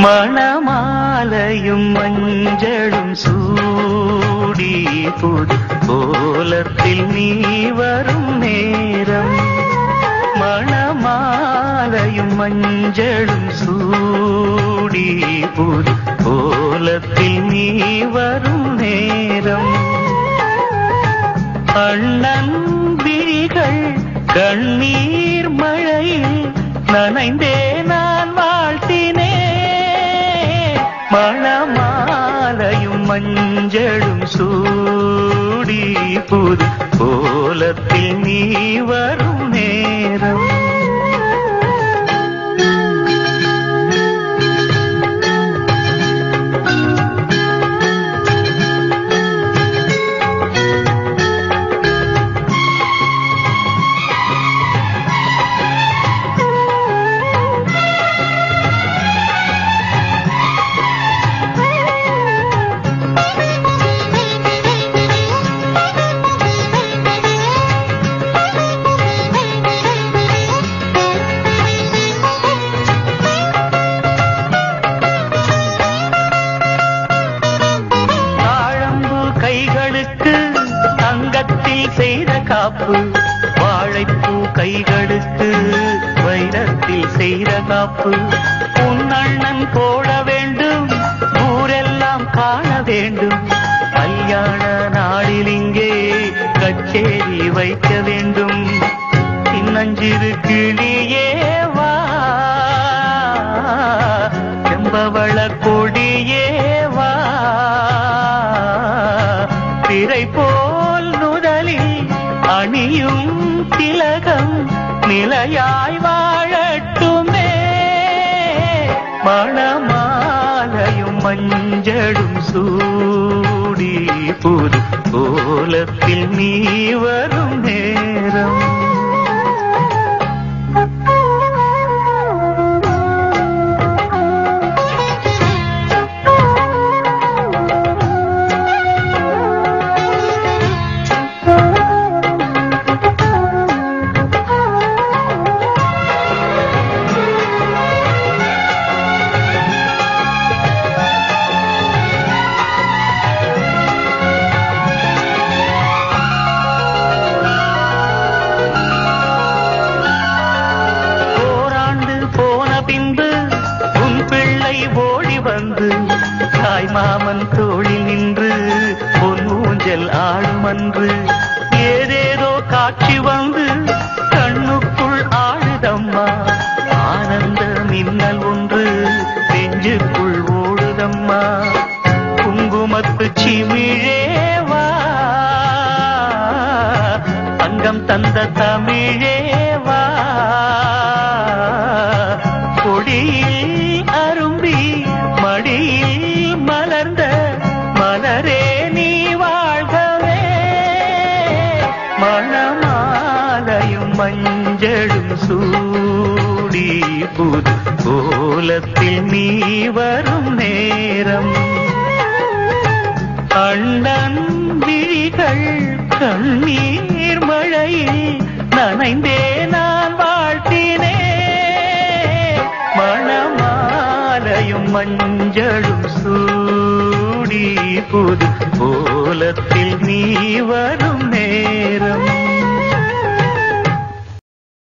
மணமாலையும் மஞ்சளும் சூடி புது கோலத்தில் நீ வரும் நேரம். மணமாலையும் மஞ்சளும் சூடி புது கோலத்தில் நீ வரும் நேரம். அண்ணன் விழிகள் கண்ணீர் மழையில் நனைந்தே நான் வாழ்த்தினே. மணமாலையும் மஞ்சளும் சூடி புது கோலத்தில் நீ வரும் நேரம். செய்த காப்பு வாழைப்பூ கைகளுக்கு வைரத்தில் செய்த காப்பு. உன் அண்ணன் போட வேண்டும், ஊரெல்லாம் காண வேண்டும். கல்யாண நாளில் இங்கே கச்சேரி வைக்க வேண்டும். சின்னஞ்சிறு கிளியே வா, செம்பவள கொடியே வா. திரை போல் நுதலில் அணியும் திலகம் நிலையாய் வாழட்டுமே. மணமாலையும் மஞ்சளும் சூடி புது கோலத்தில் நீ வரும் நேரம். தாய் மாமன் தோளில் நின்று பொன் ஊஞ்சல் ஆடும் அன்று ஏதேதோ காட்சி வந்து கண்ணுக்குள் ஆடுதம்மா. ஆனந்த மின்னல் ஒன்று நெஞ்சுக்குள் ஓடுதம்மா. குங்குமத்து சிமிழேவா, தங்கம் தந்த தமிழேவா. கொடியில் அரும்பி மடியில் மலர்ந்த மலரே நீ வாழ்கவே. மணமாலையும் மஞ்சளும் சூடி புது கோலத்தில் நீ வரும் நேரம். அண்ணன் விழிகள் கண்ணீர் மழையில் நனைந்தே நான் வாழ்த்தினே. மணமாலையும் மஞ்சளும் சூடி புது கோலத்தில் நீ வரும்